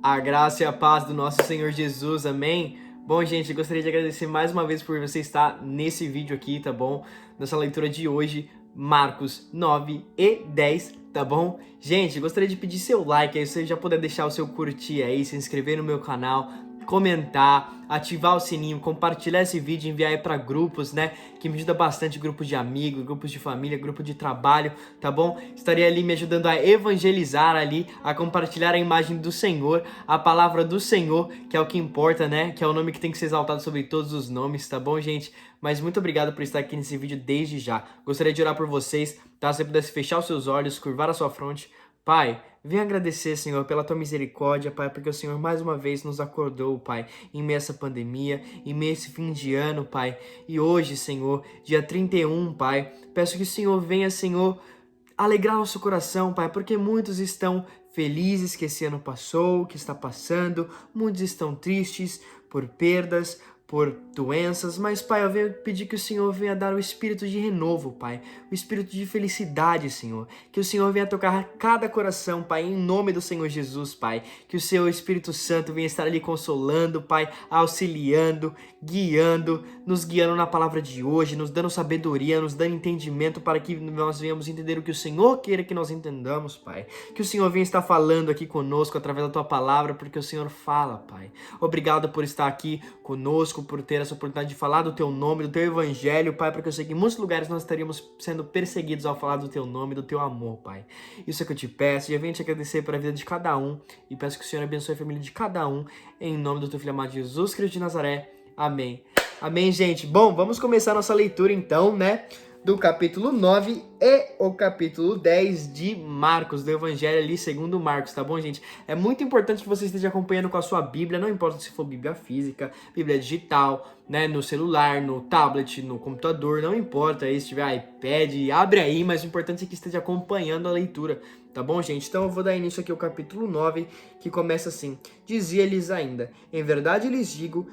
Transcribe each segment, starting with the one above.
A graça e a paz do nosso Senhor Jesus, amém? Bom, gente, gostaria de agradecer mais uma vez por você estar nesse vídeo aqui, tá bom? Nessa leitura de hoje, Marcos 9 e 10, tá bom? Gente, gostaria de pedir seu like aí, você já puder deixar o seu curtir aí, se inscrever no meu canal, comentar, ativar o sininho, compartilhar esse vídeo, enviar aí para grupos, né? Que me ajuda bastante, grupos de amigos, grupos de família, grupo de trabalho, tá bom? Estaria ali me ajudando a evangelizar ali, a compartilhar a imagem do Senhor, a palavra do Senhor, que é o que importa, né? Que é o nome que tem que ser exaltado sobre todos os nomes, tá bom, gente? Mas muito obrigado por estar aqui nesse vídeo desde já. Gostaria de orar por vocês, tá? Se você pudesse fechar os seus olhos, curvar a sua fronte. Pai, venha agradecer, Senhor, pela Tua misericórdia, Pai, porque o Senhor mais uma vez nos acordou, Pai, em meio a essa pandemia, em meio a esse fim de ano, Pai. E hoje, Senhor, dia 31, Pai, peço que o Senhor venha, Senhor, alegrar nosso coração, Pai, porque muitos estão felizes que esse ano passou, que está passando, muitos estão tristes por perdas, por doenças, mas, Pai, eu venho pedir que o Senhor venha dar o espírito de renovo, Pai, o espírito de felicidade, Senhor, que o Senhor venha tocar cada coração, Pai, em nome do Senhor Jesus, Pai, que o Seu Espírito Santo venha estar ali consolando, Pai, auxiliando, guiando, nos guiando na palavra de hoje, nos dando sabedoria, nos dando entendimento para que nós venhamos entender o que o Senhor queira que nós entendamos, Pai, que o Senhor venha estar falando aqui conosco através da Tua palavra, porque o Senhor fala, Pai. Obrigado por estar aqui conosco, por ter essa oportunidade de falar do Teu nome, do Teu Evangelho, Pai, porque eu sei que em muitos lugares nós estaríamos sendo perseguidos ao falar do Teu nome, do Teu amor, Pai. Isso é que eu te peço, já venho te agradecer pela vida de cada um e peço que o Senhor abençoe a família de cada um, em nome do Teu Filho amado Jesus Cristo de Nazaré. Amém. Amém, gente. Bom, vamos começar nossa leitura então, né? Do capítulo 9 e o capítulo 10 de Marcos, do Evangelho ali segundo Marcos, tá bom, gente? É muito importante que você esteja acompanhando com a sua Bíblia, não importa se for Bíblia física, Bíblia digital, né, no celular, no tablet, no computador, não importa aí se tiver iPad, abre aí, mas o importante é que esteja acompanhando a leitura, tá bom, gente? Então eu vou dar início aqui ao capítulo 9, que começa assim: Dizia-lhes ainda, em verdade lhes digo,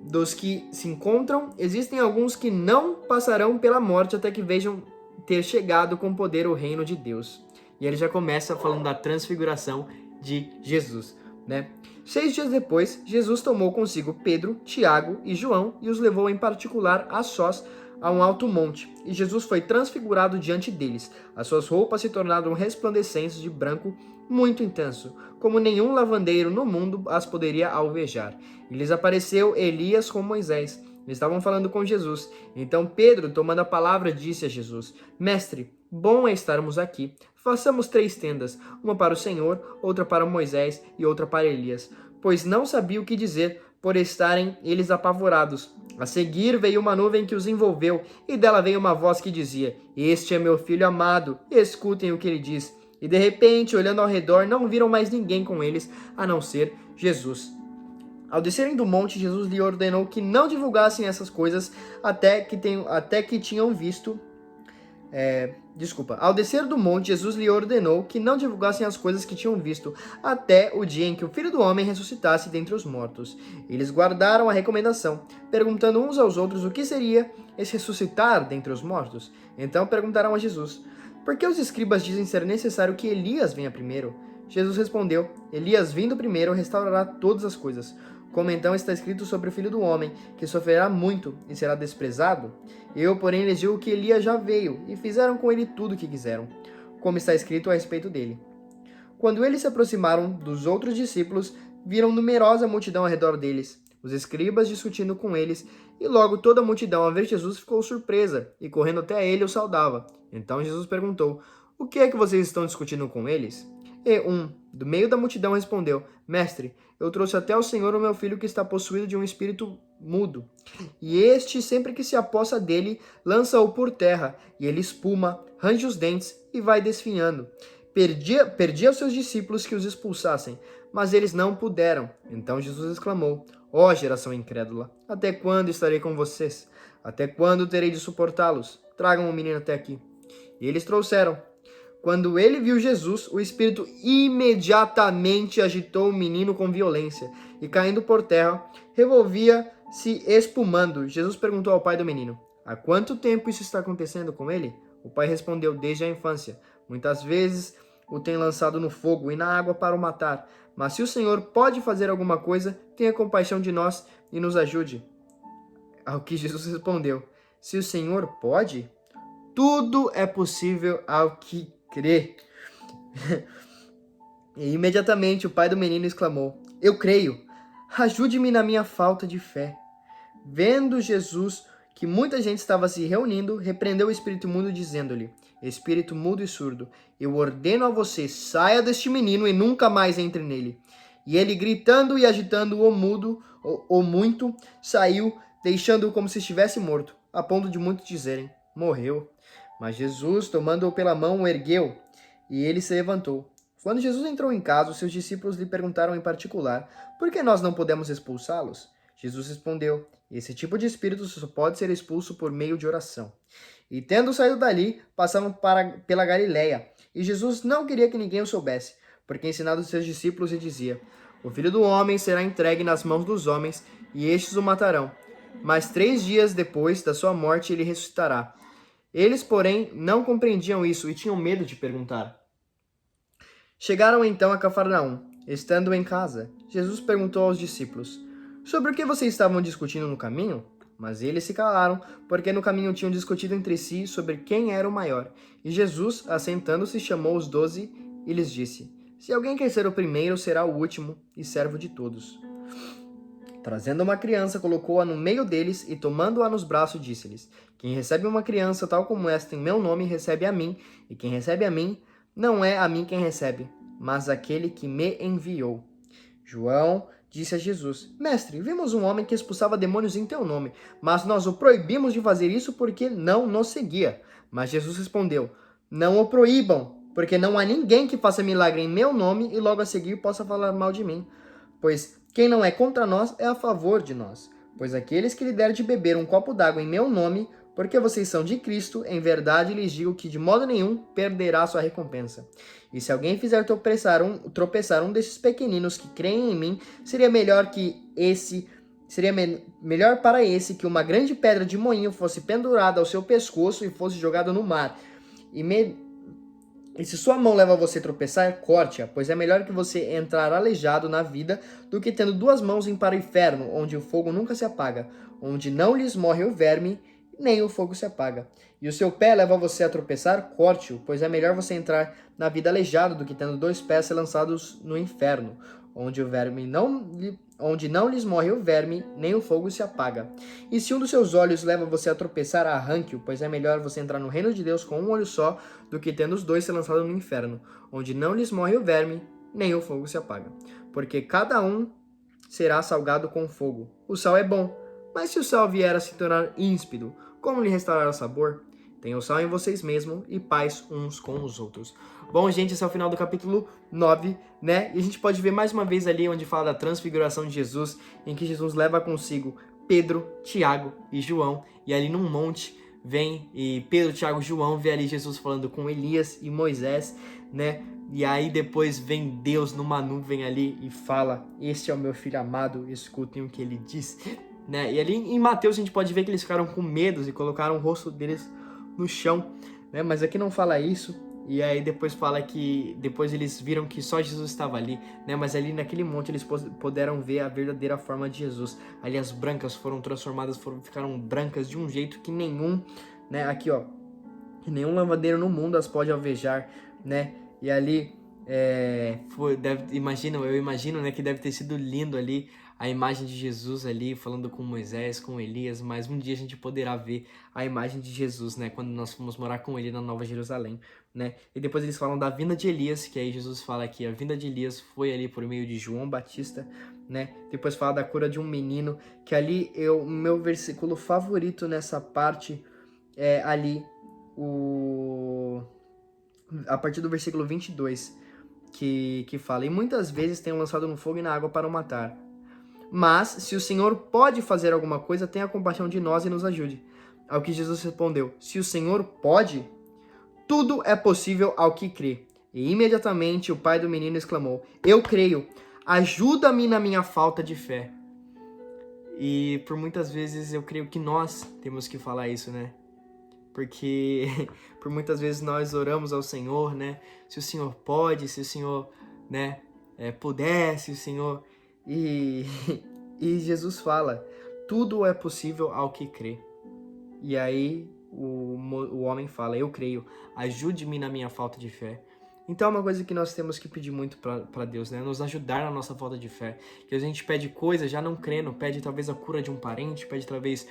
dos que se encontram, existem alguns que não passarão pela morte até que vejam ter chegado com poder o reino de Deus. E ele já começa falando da transfiguração de Jesus, né? 6 dias depois, Jesus tomou consigo Pedro, Tiago e João e os levou em particular a sós a um alto monte. E Jesus foi transfigurado diante deles. As suas roupas se tornaram resplandecentes de branco muito intenso, como nenhum lavandeiro no mundo as poderia alvejar. E lhes apareceu Elias com Moisés. Eles estavam falando com Jesus. Então Pedro, tomando a palavra, disse a Jesus: Mestre, bom é estarmos aqui. Façamos 3 tendas, uma para o Senhor, outra para Moisés e outra para Elias. Pois não sabia o que dizer, por estarem eles apavorados. A seguir veio uma nuvem que os envolveu, e dela veio uma voz que dizia: Este é meu filho amado, escutem o que ele diz. E de repente, olhando ao redor, não viram mais ninguém com eles, a não ser Jesus. Ao descerem do monte, Jesus lhe ordenou que não divulgassem essas coisas até que tinham visto. Ao descer do monte, Jesus lhe ordenou que não divulgassem as coisas que tinham visto, até o dia em que o Filho do Homem ressuscitasse dentre os mortos. Eles guardaram a recomendação, perguntando uns aos outros o que seria esse ressuscitar dentre os mortos. Então perguntaram a Jesus: Por que os escribas dizem ser necessário que Elias venha primeiro? Jesus respondeu: Elias, vindo primeiro, restaurará todas as coisas. Como então está escrito sobre o Filho do Homem, que sofrerá muito e será desprezado? Eu, porém, lhes digo que Elias já veio, e fizeram com ele tudo o que quiseram, como está escrito a respeito dele. Quando eles se aproximaram dos outros discípulos, viram numerosa multidão ao redor deles, os escribas discutindo com eles, e logo toda a multidão, ao ver Jesus, ficou surpresa, e correndo até ele, o saudava. Então Jesus perguntou: O que é que vocês estão discutindo com eles? E do meio da multidão, respondeu: Mestre, eu trouxe até o Senhor o meu filho que está possuído de um espírito mudo. E este, sempre que se apossa dele, lança-o por terra, e ele espuma, range os dentes e vai desfinhando. Perdia aos seus discípulos que os expulsassem, mas eles não puderam. Então Jesus exclamou: Ó geração incrédula, até quando estarei com vocês? Até quando terei de suportá-los? Tragam o menino até aqui. E eles trouxeram. Quando ele viu Jesus, o espírito imediatamente agitou o menino com violência, e caindo por terra, revolvia-se espumando. Jesus perguntou ao pai do menino: Há quanto tempo isso está acontecendo com ele? O pai respondeu: Desde a infância. Muitas vezes o têm lançado no fogo e na água para o matar. Mas se o Senhor pode fazer alguma coisa, tenha compaixão de nós e nos ajude. Ao que Jesus respondeu: se o Senhor pode, tudo é possível ao que crê. E imediatamente o pai do menino exclamou: eu creio, ajude-me na minha falta de fé. Vendo Jesus que muita gente estava se reunindo, repreendeu o espírito imundo, dizendo-lhe: espírito mudo e surdo, eu ordeno a você, saia deste menino e nunca mais entre nele. E ele, gritando e agitando o muito, saiu, deixando-o como se estivesse morto, a ponto de muitos dizerem: morreu. Mas Jesus, tomando-o pela mão, o ergueu, e ele se levantou. Quando Jesus entrou em casa, os seus discípulos lhe perguntaram em particular: por que nós não podemos expulsá-los? Jesus respondeu: esse tipo de espírito só pode ser expulso por meio de oração. E tendo saído dali, passavam pela Galiléia. E Jesus não queria que ninguém o soubesse, porque ensinava os seus discípulos e dizia: o Filho do Homem será entregue nas mãos dos homens, e estes o matarão. Mas 3 dias depois da sua morte ele ressuscitará. Eles, porém, não compreendiam isso e tinham medo de perguntar. Chegaram então a Cafarnaum. Estando em casa, Jesus perguntou aos discípulos: sobre o que vocês estavam discutindo no caminho? Mas eles se calaram, porque no caminho tinham discutido entre si sobre quem era o maior. E Jesus, assentando-se, chamou os 12 e lhes disse: se alguém quer ser o primeiro, será o último e servo de todos. Trazendo uma criança, colocou-a no meio deles e, tomando-a nos braços, disse-lhes: quem recebe uma criança tal como esta em meu nome, recebe a mim, e quem recebe a mim, não é a mim quem recebe, mas aquele que me enviou. João disse a Jesus: mestre, vimos um homem que expulsava demônios em teu nome, mas nós o proibimos de fazer isso porque não nos seguia. Mas Jesus respondeu: não o proíbam, porque não há ninguém que faça milagre em meu nome e logo a seguir possa falar mal de mim. Pois quem não é contra nós é a favor de nós. Pois aqueles que lhe der de beber um copo d'água em meu nome, porque vocês são de Cristo, em verdade lhes digo que de modo nenhum perderá sua recompensa. E se alguém fizer tropeçar um desses pequeninos que creem em mim, seria melhor para esse que uma grande pedra de moinho fosse pendurada ao seu pescoço e fosse jogada no mar. E se sua mão leva você a tropeçar, corte-a, pois é melhor que você entrar aleijado na vida do que tendo 2 mãos ir para o inferno, onde o fogo nunca se apaga, onde não lhes morre o verme, nem o fogo se apaga. E o seu pé leva você a tropeçar, corte-o, pois é melhor você entrar na vida aleijado do que tendo 2 pés ser lançados no inferno, onde não lhes morre o verme, nem o fogo se apaga. E se um dos seus olhos leva você a tropeçar, arranque-o, pois é melhor você entrar no reino de Deus com um olho só, do que tendo os 2 ser lançados no inferno, onde não lhes morre o verme, nem o fogo se apaga. Porque cada um será salgado com fogo. O sal é bom, mas se o sal vier a se tornar ímpido, como lhe restaurar o sabor? Tenham sal em vocês mesmos e paz uns com os outros. Bom, gente, esse é o final do capítulo 9, né? E a gente pode ver mais uma vez ali onde fala da transfiguração de Jesus, em que Jesus leva consigo Pedro, Tiago e João, e ali num monte vem e Pedro, Tiago e João vê ali Jesus falando com Elias e Moisés, né? E aí depois vem Deus numa nuvem ali e fala: este é o meu filho amado, escutem o que ele diz, né? E ali em Mateus a gente pode ver que eles ficaram com medo e colocaram o rosto deles no chão, né? Mas aqui não fala isso. E aí depois fala que depois eles viram que só Jesus estava ali, né? Mas ali naquele monte eles puderam ver a verdadeira forma de Jesus. Ali as brancas foram transformadas, ficaram brancas de um jeito que nenhum, né? Aqui, ó, que nenhum lavadeiro no mundo as pode alvejar, né? E ali eu imagino, né, que deve ter sido lindo ali a imagem de Jesus ali falando com Moisés, com Elias, mas um dia a gente poderá ver a imagem de Jesus, né, quando nós fomos morar com ele na Nova Jerusalém, né? E depois eles falam da vinda de Elias, que aí Jesus fala que a vinda de Elias foi ali por meio de João Batista, né? Depois fala da cura de um menino, que ali o meu versículo favorito nessa parte é ali a partir do versículo 22, que fala: e muitas vezes tenho lançado no fogo e na água para o matar. Mas, se o Senhor pode fazer alguma coisa, tenha compaixão de nós e nos ajude. Ao que Jesus respondeu: se o Senhor pode, tudo é possível ao que crê. E imediatamente o pai do menino exclamou: eu creio, ajuda-me na minha falta de fé. E por muitas vezes eu creio que nós temos que falar isso, né? porque por muitas vezes nós oramos ao Senhor, né? Se o Senhor pode, se o Senhor, né, pudesse, se o Senhor... E, e Jesus fala, tudo é possível ao que crê. E aí o homem fala, eu creio, ajude-me na minha falta de fé. Então é uma coisa que nós temos que pedir muito para Deus, né? Nos ajudar na nossa falta de fé. Que a gente pede coisas já não crendo, pede talvez a cura de um parente, pede talvez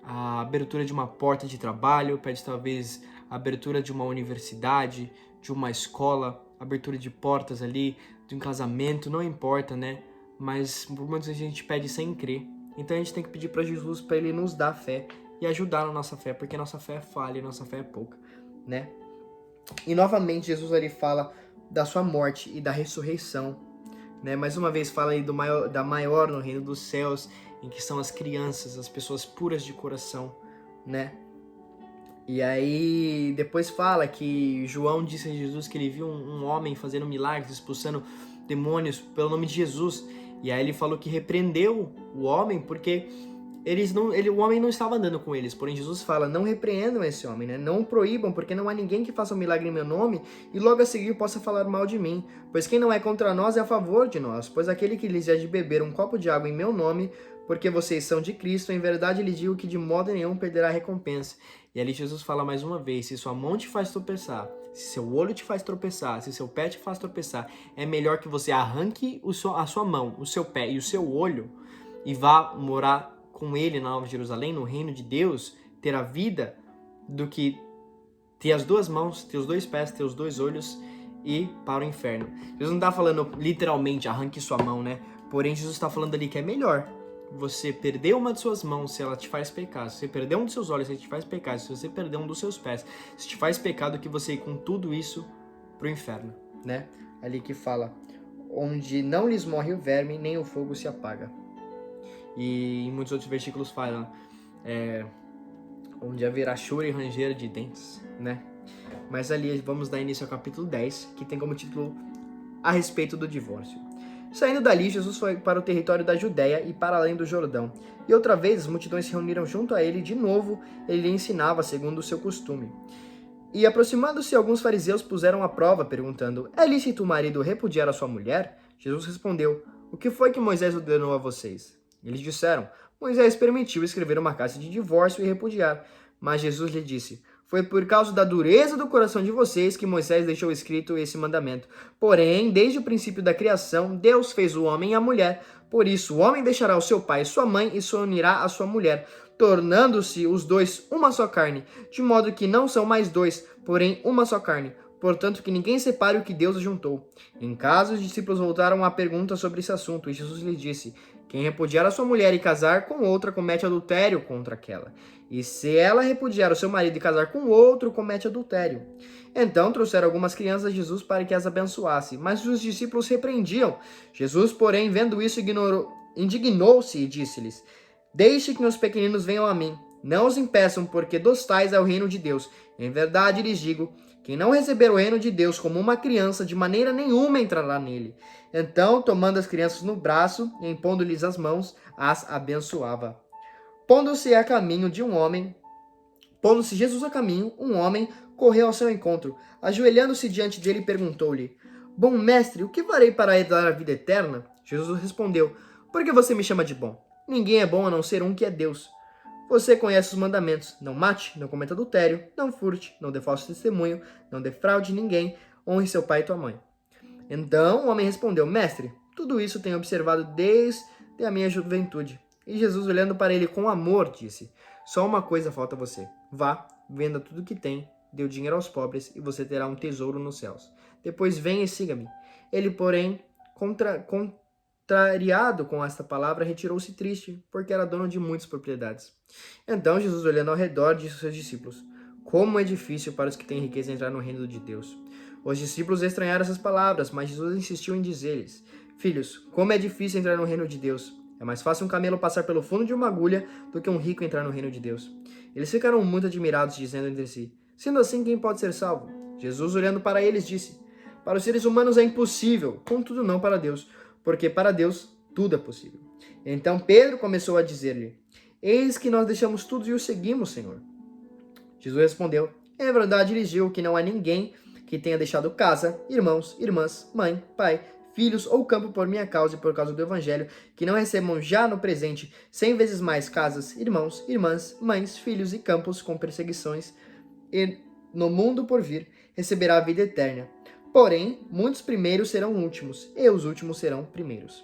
a abertura de uma porta de trabalho, pede talvez a abertura de uma universidade, de uma escola, abertura de portas ali, de um casamento, não importa, né? Mas por muitas vezes a gente pede sem crer. Então a gente tem que pedir para Jesus para ele nos dar fé e ajudar na nossa fé, porque nossa fé é falha e nossa fé é pouca, né? E novamente Jesus ali fala da sua morte e da ressurreição, né? Mais uma vez fala aí da maior no reino dos céus, em que são as crianças, as pessoas puras de coração, né? E aí depois fala que João disse a Jesus que ele viu um homem fazendo milagres, expulsando demônios pelo nome de Jesus. E aí ele falou que repreendeu o homem porque o homem não estava andando com eles. Porém Jesus fala, não repreendam esse homem, né? Não o proíbam, porque não há ninguém que faça um milagre em meu nome e logo a seguir possa falar mal de mim. Pois quem não é contra nós é a favor de nós. Pois aquele que lhes der de beber um copo de água em meu nome, porque vocês são de Cristo, em verdade lhes digo que de modo nenhum perderá a recompensa. E ali Jesus fala mais uma vez, se sua mão te faz tropeçar, se seu olho te faz tropeçar, se seu pé te faz tropeçar, é melhor que você arranque a sua mão, o seu pé e o seu olho e vá morar com ele na Nova Jerusalém, no reino de Deus, ter a vida, do que ter as duas mãos, ter os dois pés, ter os dois olhos e ir para o inferno. Jesus não está falando literalmente arranque sua mão, né? Porém, Jesus está falando ali que é melhor você perder uma de suas mãos se ela te faz pecar, se você perder um dos seus olhos se te faz pecar, se você perder um dos seus pés se te faz pecado, que você ir com tudo isso pro inferno, né? Ali que fala, onde não lhes morre o verme, nem o fogo se apaga. E em muitos outros versículos falam, onde haverá choro e ranger de dentes, né? Mas ali vamos dar início ao capítulo 10, que tem como título a respeito do divórcio. Saindo dali, Jesus foi para o território da Judéia e para além do Jordão. E outra vez as multidões se reuniram junto a ele, e de novo ele lhe ensinava segundo o seu costume. E aproximando-se, alguns fariseus puseram à prova, perguntando, é lícito o marido repudiar a sua mulher? Jesus respondeu, o que foi que Moisés ordenou a vocês? Eles disseram, Moisés permitiu escrever uma carta de divórcio e repudiar. Mas Jesus lhe disse, foi por causa da dureza do coração de vocês que Moisés deixou escrito esse mandamento. Porém, desde o princípio da criação, Deus fez o homem e a mulher. Por isso, o homem deixará o seu pai e sua mãe e se unirá à sua mulher, tornando-se os dois uma só carne, de modo que não são mais dois, porém uma só carne. Portanto, que ninguém separe o que Deus juntou. Em casa, os discípulos voltaram à pergunta sobre esse assunto, e Jesus lhes disse, quem repudiar a sua mulher e casar com outra, comete adultério contra aquela. E se ela repudiar o seu marido e casar com outro, comete adultério. Então trouxeram algumas crianças a Jesus para que as abençoasse, mas os discípulos repreendiam. Jesus, porém, vendo isso, indignou-se e disse-lhes, deixe que os pequeninos venham a mim, não os impeçam, porque dos tais é o reino de Deus. Em verdade lhes digo, quem não receber o reino de Deus como uma criança, de maneira nenhuma entrará nele. Então, tomando as crianças no braço e impondo-lhes as mãos, as abençoava. Pondo-se Jesus a caminho, um homem correu ao seu encontro. Ajoelhando-se diante dele, perguntou-lhe, bom mestre, o que farei para herdar a vida eterna? Jesus respondeu, por que você me chama de bom? Ninguém é bom a não ser um que é Deus. Você conhece os mandamentos, não mate, não cometa adultério, não furte, não dê falso testemunho, não defraude ninguém, honre seu pai e tua mãe. Então o homem respondeu, mestre, tudo isso tenho observado desde a minha juventude. E Jesus, olhando para ele com amor, disse, só uma coisa falta a você, vá, venda tudo o que tem, dê o dinheiro aos pobres e você terá um tesouro nos céus. Depois venha e siga-me. Ele, porém, contrariado com esta palavra, retirou-se triste, porque era dono de muitas propriedades. Então Jesus, olhando ao redor, disse aos seus discípulos, como é difícil para os que têm riqueza entrar no reino de Deus. Os discípulos estranharam essas palavras, mas Jesus insistiu em dizer-lhes, filhos, como é difícil entrar no reino de Deus. É mais fácil um camelo passar pelo fundo de uma agulha do que um rico entrar no reino de Deus. Eles ficaram muito admirados, dizendo entre si, sendo assim, quem pode ser salvo? Jesus, olhando para eles, disse, para os seres humanos é impossível, contudo não para Deus, porque para Deus tudo é possível. Então Pedro começou a dizer-lhe, eis que nós deixamos tudo e o seguimos, Senhor. Jesus respondeu: "Em verdade lhes digo que não há ninguém que tenha deixado casa, irmãos, irmãs, mãe, pai, filhos ou campo por minha causa e por causa do evangelho, que não recebam já no presente 100 vezes mais casas, irmãos, irmãs, mães, filhos e campos com perseguições, e no mundo por vir receberá a vida eterna. Porém, muitos primeiros serão últimos, e os últimos serão primeiros."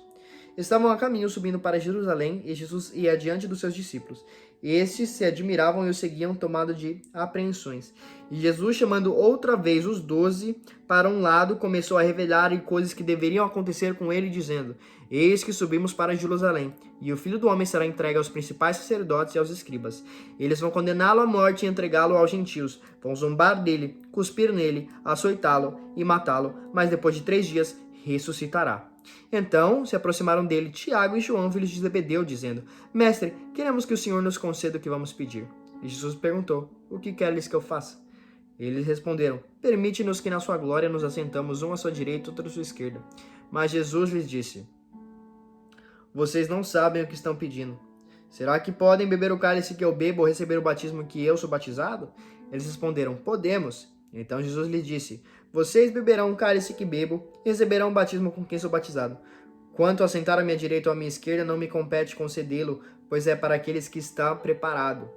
Estavam a caminho subindo para Jerusalém, e Jesus ia adiante dos seus discípulos. Estes se admiravam e o seguiam, tomado de apreensões. E Jesus, chamando outra vez os 12 para um lado, começou a revelar-lhe coisas que deveriam acontecer com ele, dizendo: "Eis que subimos para Jerusalém, e o Filho do Homem será entregue aos principais sacerdotes e aos escribas. Eles vão condená-lo à morte e entregá-lo aos gentios. Vão zombar dele, cuspir nele, açoitá-lo e matá-lo, mas depois de 3 dias ressuscitará." Então se aproximaram dele Tiago e João, filhos de Zebedeu, dizendo: "Mestre, queremos que o Senhor nos conceda o que vamos pedir." E Jesus perguntou: "O que queres que eu faça?" Eles responderam: "Permite-nos que na sua glória nos assentamos, um à sua direita e outro à sua esquerda." Mas Jesus lhes disse: "Vocês não sabem o que estão pedindo. Será que podem beber o cálice que eu bebo ou receber o batismo que eu sou batizado?" Eles responderam: "Podemos." Então Jesus lhes disse: "Vocês beberão o cálice que bebo e receberão o batismo com quem sou batizado. Quanto a sentar à minha direita ou à minha esquerda, não me compete concedê-lo, pois é para aqueles que está preparado."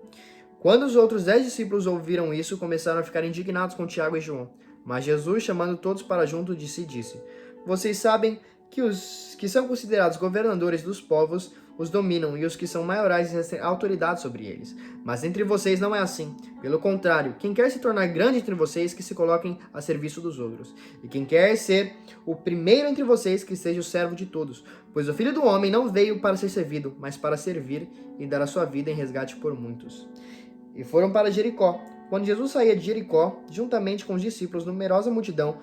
Quando os outros 10 discípulos ouviram isso, começaram a ficar indignados com Tiago e João. Mas Jesus, chamando todos para junto de si, disse: "Vocês sabem que os que são considerados governadores dos povos os dominam, e os que são maiorais exercem autoridade sobre eles. Mas entre vocês não é assim. Pelo contrário, quem quer se tornar grande entre vocês, que se coloquem a serviço dos outros. E quem quer ser o primeiro entre vocês, que seja o servo de todos. Pois o Filho do Homem não veio para ser servido, mas para servir e dar a sua vida em resgate por muitos." E foram para Jericó. Quando Jesus saía de Jericó, juntamente com os discípulos, numerosa multidão,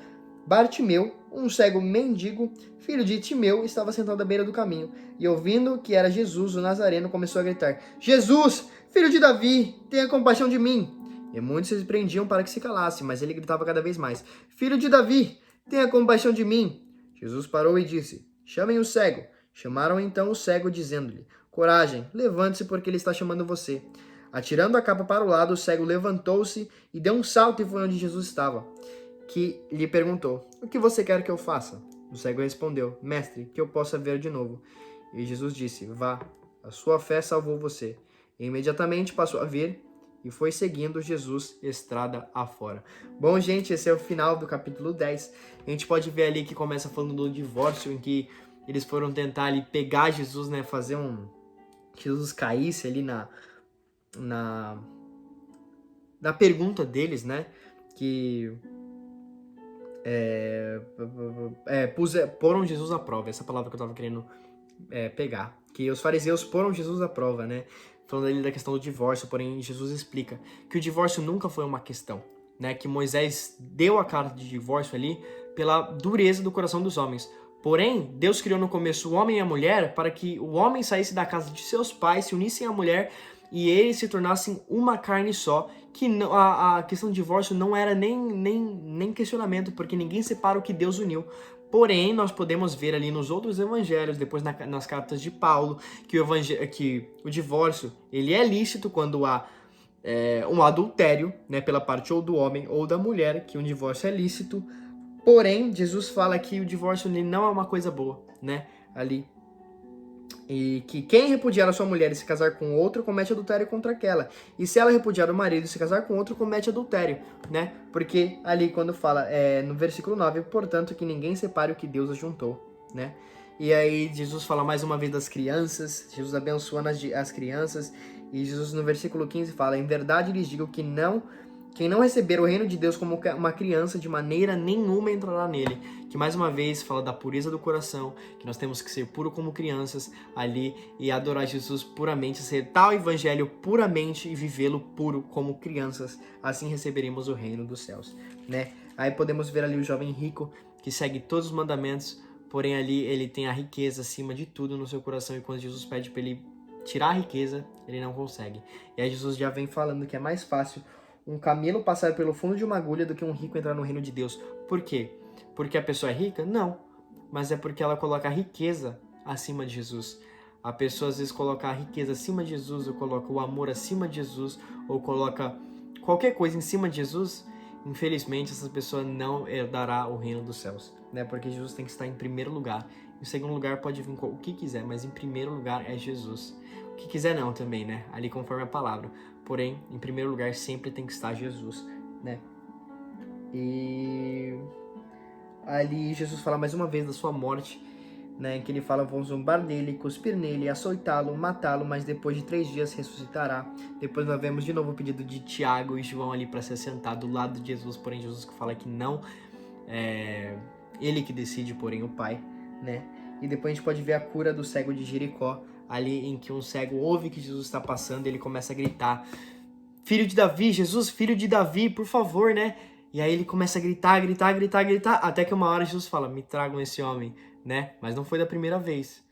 Bartimeu, um cego mendigo, filho de Timeu, estava sentado à beira do caminho, e ouvindo que era Jesus, o Nazareno, começou a gritar: "Jesus, filho de Davi, tenha compaixão de mim." E muitos se repreendiam para que se calasse, mas ele gritava cada vez mais: "Filho de Davi, tenha compaixão de mim." Jesus parou e disse: "Chamem o cego." Chamaram então o cego, dizendo-lhe: "Coragem, levante-se, porque ele está chamando você." Atirando a capa para o lado, o cego levantou-se e deu um salto e foi onde Jesus estava, que lhe perguntou: "O que você quer que eu faça?" O cego respondeu: "Mestre, que eu possa ver de novo." E Jesus disse: "Vá, a sua fé salvou você." E imediatamente passou a ver e foi seguindo Jesus estrada afora. Bom, gente, esse é o final do capítulo 10. A gente pode ver ali que começa falando do divórcio, em que eles foram tentar ali pegar Jesus, né, fazer que Jesus caísse ali na pergunta deles, né, que poram Jesus à prova, essa palavra que eu tava querendo pegar, que os fariseus poram Jesus à prova, né, falando ali da questão do divórcio. Porém Jesus explica que o divórcio nunca foi uma questão, né, que Moisés deu a carta de divórcio ali pela dureza do coração dos homens. Porém, Deus criou no começo o homem e a mulher para que o homem saísse da casa de seus pais, se unissem à mulher e eles se tornassem uma carne só, que a questão do divórcio não era nem questionamento, porque ninguém separa o que Deus uniu. Porém, nós podemos ver ali nos outros evangelhos, depois nas cartas de Paulo, que o divórcio ele é lícito quando há um adultério, né, pela parte ou do homem ou da mulher, que um divórcio é lícito. Porém, Jesus fala que o divórcio ele não é uma coisa boa, né, ali. E que quem repudiar a sua mulher e se casar com outro, comete adultério contra aquela. E se ela repudiar o marido e se casar com outro, comete adultério, né? Porque ali quando fala, no versículo 9, portanto que ninguém separe o que Deus ajuntou, né? E aí Jesus fala mais uma vez das crianças, Jesus abençoando as crianças. E Jesus no versículo 15 fala: "Em verdade lhes digo que quem não receber o reino de Deus como uma criança, de maneira nenhuma entrará nele." Que mais uma vez fala da pureza do coração, que nós temos que ser puro como crianças ali e adorar Jesus puramente, ser tal evangelho puramente e vivê-lo puro como crianças. Assim receberemos o reino dos céus, né? Aí podemos ver ali o jovem rico que segue todos os mandamentos, porém ali ele tem a riqueza acima de tudo no seu coração, e quando Jesus pede para ele tirar a riqueza, ele não consegue. E aí Jesus já vem falando que é mais fácil um camelo passar pelo fundo de uma agulha do que um rico entrar no reino de Deus. Por quê? Porque a pessoa é rica? Não. Mas é porque ela coloca a riqueza acima de Jesus. A pessoa às vezes coloca a riqueza acima de Jesus, ou coloca o amor acima de Jesus, ou coloca qualquer coisa em cima de Jesus, infelizmente essa pessoa não herdará o reino dos céus, né? Porque Jesus tem que estar em primeiro lugar. Em segundo lugar pode vir o que quiser, mas em primeiro lugar é Jesus. O que quiser não também, né? Ali conforme a palavra. Porém, em primeiro lugar sempre tem que estar Jesus, né? E ali Jesus fala mais uma vez da sua morte, né? Que ele fala: vão zombar dele, cuspir nele, açoitá-lo, matá-lo, mas depois de 3 dias ressuscitará. Depois nós vemos de novo o pedido de Tiago e João ali para se assentar do lado de Jesus, porém Jesus que fala que não é ele que decide, porém o Pai, né? E depois a gente pode ver a cura do cego de Jericó, ali em que um cego ouve que Jesus está passando e ele começa a gritar: filho de Davi, Jesus, filho de Davi, por favor, né? E aí ele começa a gritar, até que uma hora Jesus fala: me tragam esse homem, né? Mas não foi da primeira vez.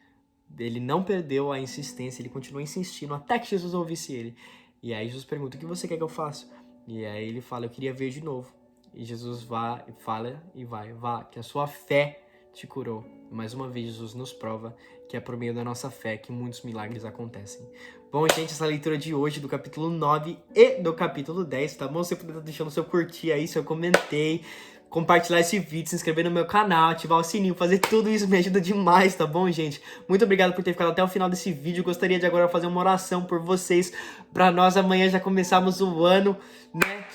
Ele não perdeu a insistência, ele continuou insistindo até que Jesus ouvisse ele. E aí Jesus pergunta: o que você quer que eu faça? E aí ele fala: eu queria ver de novo. E Jesus vai, fala e vai: vá, que a sua fé te curou. Mais uma vez Jesus nos prova que é por meio da nossa fé que muitos milagres acontecem. Bom, gente, essa leitura de hoje do capítulo 9 e do capítulo 10, tá bom? Você puder estar deixando seu curtir aí, seu comentei, compartilhar esse vídeo, se inscrever no meu canal, ativar o sininho, fazer tudo isso me ajuda demais, tá bom, gente? Muito obrigado por ter ficado até o final desse vídeo. Gostaria de agora fazer uma oração por vocês, pra nós amanhã já começarmos o ano, né?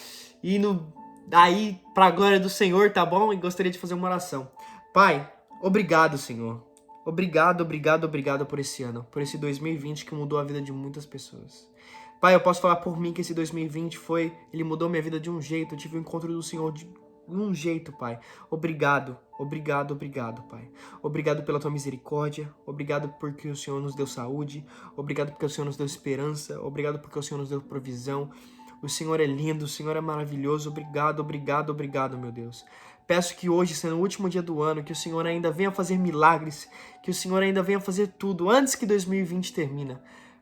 Indo aí pra glória do Senhor, tá bom? E gostaria de fazer uma oração. Pai, obrigado, Senhor. Obrigado por esse ano, por esse 2020 que mudou a vida de muitas pessoas. Pai, eu posso falar por mim que esse 2020 ele mudou minha vida de um jeito, eu tive um encontro do Senhor de um jeito, Pai. Obrigado, Pai. Obrigado pela tua misericórdia, obrigado porque o Senhor nos deu saúde, obrigado porque o Senhor nos deu esperança, obrigado porque o Senhor nos deu provisão. O Senhor é lindo, o Senhor é maravilhoso. Obrigado, meu Deus. Peço que hoje, sendo o último dia do ano, que o Senhor ainda venha fazer milagres, que o Senhor ainda venha fazer tudo antes que 2020 termine,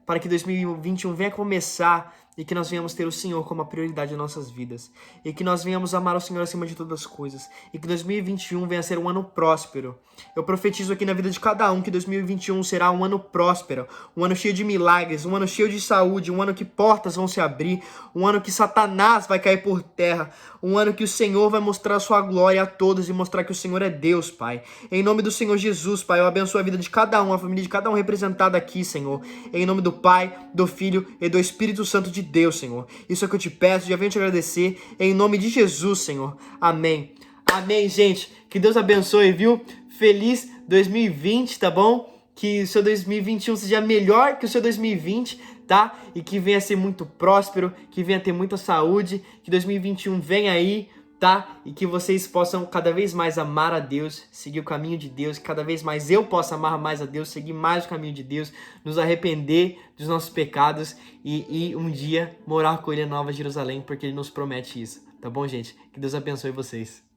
para que 2021 venha começar e que nós venhamos ter o Senhor como a prioridade de nossas vidas, e que nós venhamos amar o Senhor acima de todas as coisas, e que 2021 venha ser um ano próspero. Eu profetizo aqui na vida de cada um que 2021 será um ano próspero, um ano cheio de milagres, um ano cheio de saúde, um ano que portas vão se abrir, um ano que Satanás vai cair por terra, um ano que o Senhor vai mostrar a sua glória a todos e mostrar que o Senhor é Deus, Pai. Em nome do Senhor Jesus, Pai, eu abençoo a vida de cada um, a família de cada um representada aqui, Senhor. Em nome do Pai, do Filho e do Espírito Santo de Deus, Senhor. Isso é o que eu te peço, já venho te agradecer, em nome de Jesus, Senhor. Amém. Amém, gente. Que Deus abençoe, viu? Feliz 2020, tá bom? Que o seu 2021 seja melhor que o seu 2020, tá? E que venha a ser muito próspero, que venha a ter muita saúde, que 2021 venha aí, tá? E que vocês possam cada vez mais amar a Deus, seguir o caminho de Deus, que cada vez mais eu possa amar mais a Deus, seguir mais o caminho de Deus, nos arrepender dos nossos pecados e um dia morar com Ele na Nova Jerusalém, porque Ele nos promete isso, tá bom, gente? Que Deus abençoe vocês.